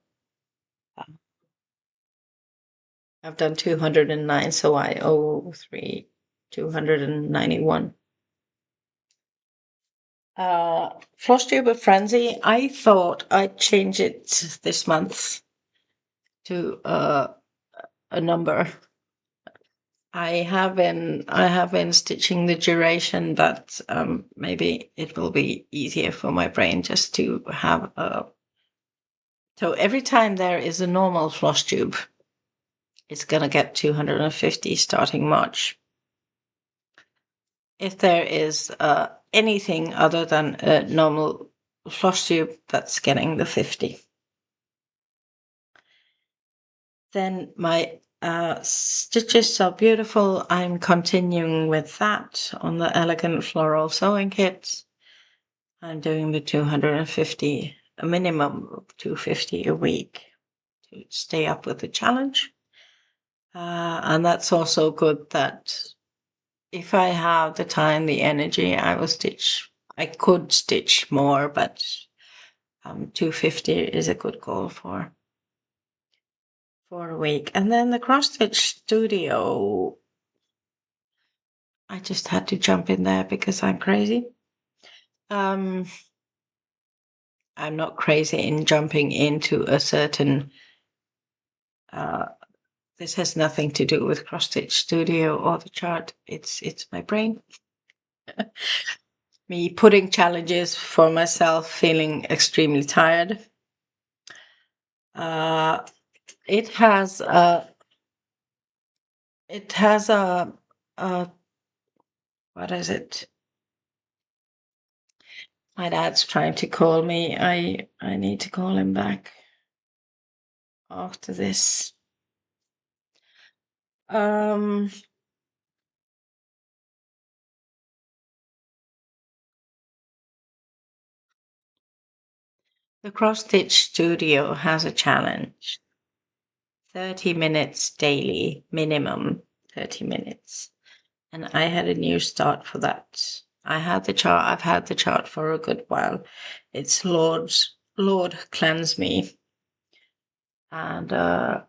I've done 209, so I owe 291. Flosstuber Frenzy, I thought I'd change it this month to a number. I have been stitching the duration, but maybe it will be easier for my brain just to have a. So every time there is a normal floss tube, it's gonna get 250 starting March. If there is anything other than a normal floss tube, that's getting the 50. Then my stitches are beautiful. I'm continuing with that on the Elegant Floral Sewing Kit. I'm doing the 250, a minimum of 250 a week to stay up with the challenge. And that's also good that if I have the time, the energy, I will stitch. I could stitch more, but 250 is a good goal for a week. And then the cross stitch studio, I just had to jump in there because I'm crazy. I'm not crazy in jumping into a certain. This has nothing to do with cross stitch studio or the chart. It's my brain. Me putting challenges for myself, feeling extremely tired. It has a what is it? My dad's trying to call me. I need to call him back after this. The cross stitch studio has a challenge. 30 minutes daily, minimum 30 minutes. And I had a new start for that. I've had the chart for a good while. It's Lord cleanse me. And I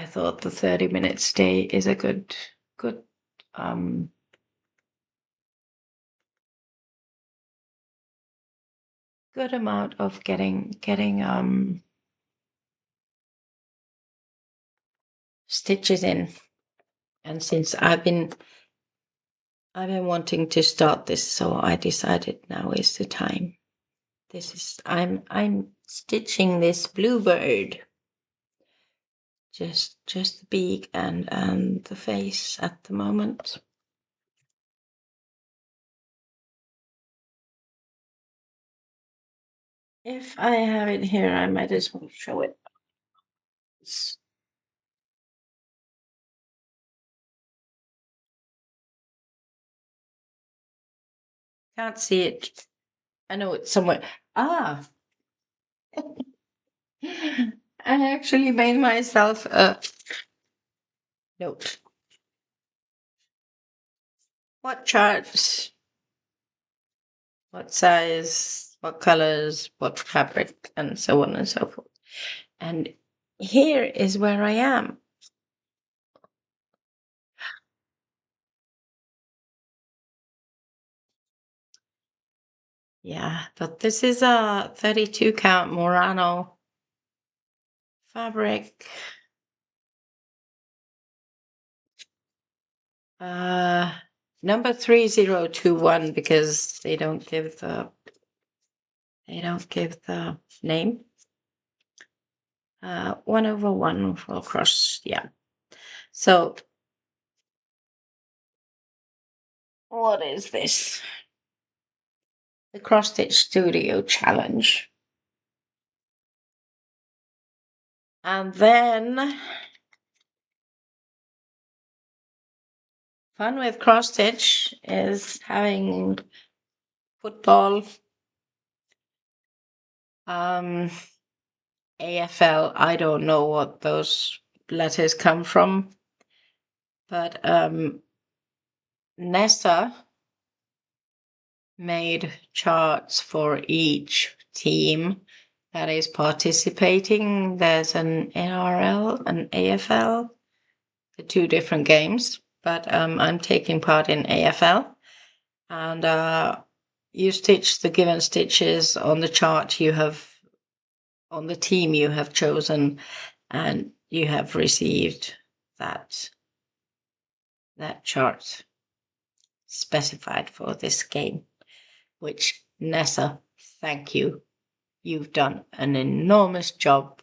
thought the 30 minutes day is a good good amount of getting stitches in. And since I've been wanting to start this, so I decided now is the time. This is I'm stitching this bluebird. Just the beak and the face at the moment. If I have it here, I might as well show it. Can't see it. I know it's somewhere. Ah, I actually made myself a note. What charts? what size, what colors, what fabric, and so on and so forth. And here is where I am. Yeah, but this is a 32 count Murano fabric. Number 3021, because they don't give the name. 1/1 full cross, yeah. So what is this? The Cross Stitch Studio Challenge. And then fun with cross stitch is having football, AFL. I don't know what those letters come from, but Nessa made charts for each team that is participating. There's an NRL, an AFL, the two different games, but I'm taking part in AFL, and you stitch the given stitches on the chart you have, on the team you have chosen, and you have received that chart specified for this game, which Nessa, thank you. You've done an enormous job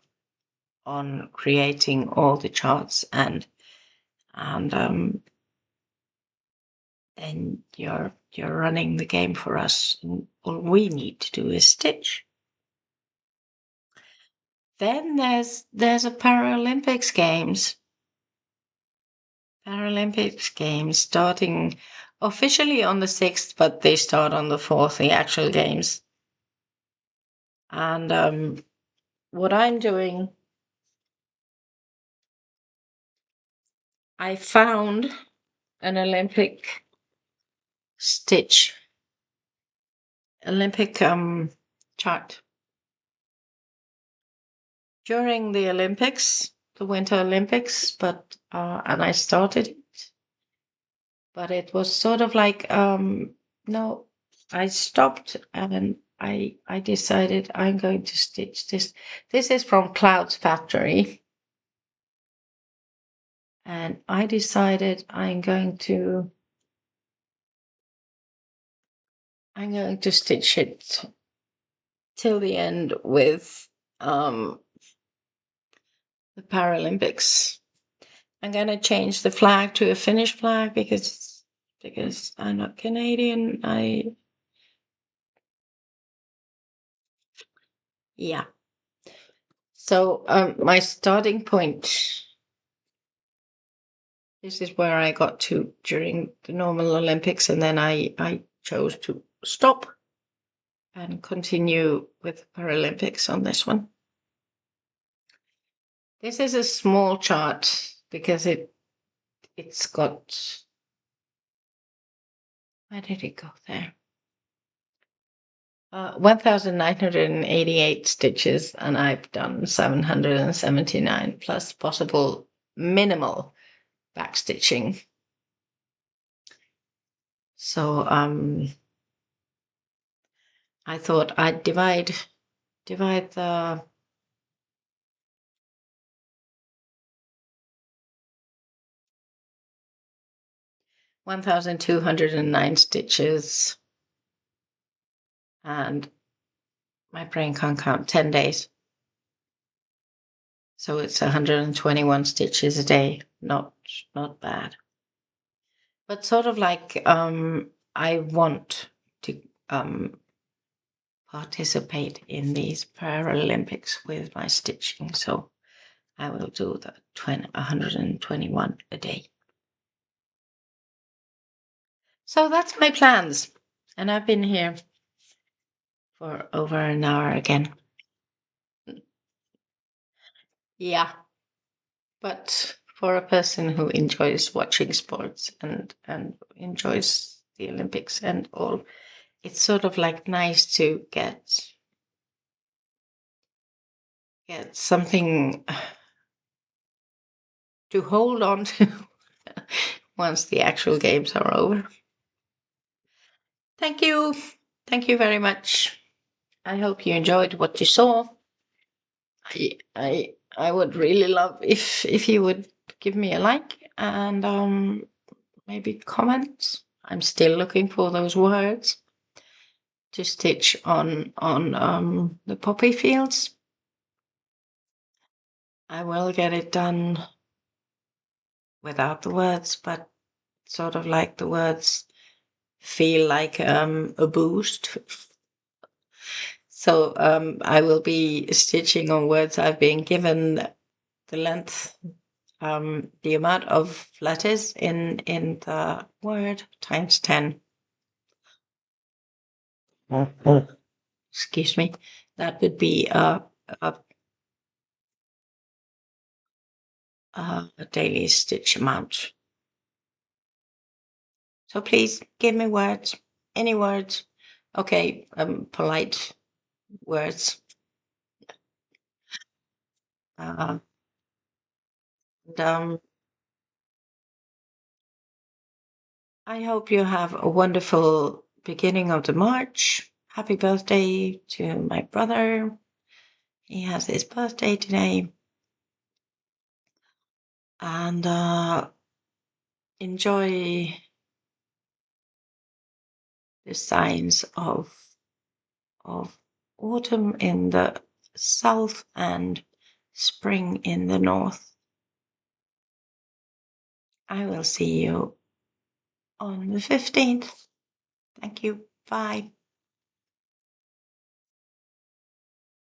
on creating all the charts, and then you're running the game for us, and all we need to do is stitch. Then there's a Paralympics games starting officially on the 6th, but they start on the 4th, the actual games. And what I'm doing, I found an Olympic chart during the Olympics, the Winter Olympics, but and I started it, but it was sort of like no, I stopped and I decided I'm going to stitch this. This is from Cloud's Factory, and I decided I'm going to stitch it till the end with the Paralympics. I'm gonna change the flag to a Finnish flag because I'm not Canadian. Yeah. So my starting point. This is where I got to during the normal Olympics, and then I chose to stop and continue with Paralympics on this one. This is a small chart because it's got, where did it go there? 1,988 stitches, and I've done 779 plus possible minimal backstitching. So I thought I'd divide the 1,209 stitches, and my brain can't count 10 days. So it's 121 stitches a day. Not bad. But sort of like I want to participate in these Paralympics with my stitching, so I will do the 121 a day. So that's my plans, and I've been here for over an hour again. Yeah, but for a person who enjoys watching sports and enjoys the Olympics and all, it's sort of like nice to get something to hold on to once the actual games are over. Thank you. Thank you very much. I hope you enjoyed what you saw. I would really love if you would give me a like and maybe comment. I'm still looking for those words to stitch on the poppy fields. I will get it done without the words, but sort of like the words feel like a boost. So I will be stitching on words I've been given the length, the amount of letters in the word times 10. Excuse me. That would be a daily stitch amount. So please give me words, any words. Okay, polite words. And, I hope you have a wonderful beginning of the March. Happy birthday to my brother. He has his birthday today. And enjoy the signs of autumn in the south and spring in the north. I will see you on the 15th. Thank you. Bye.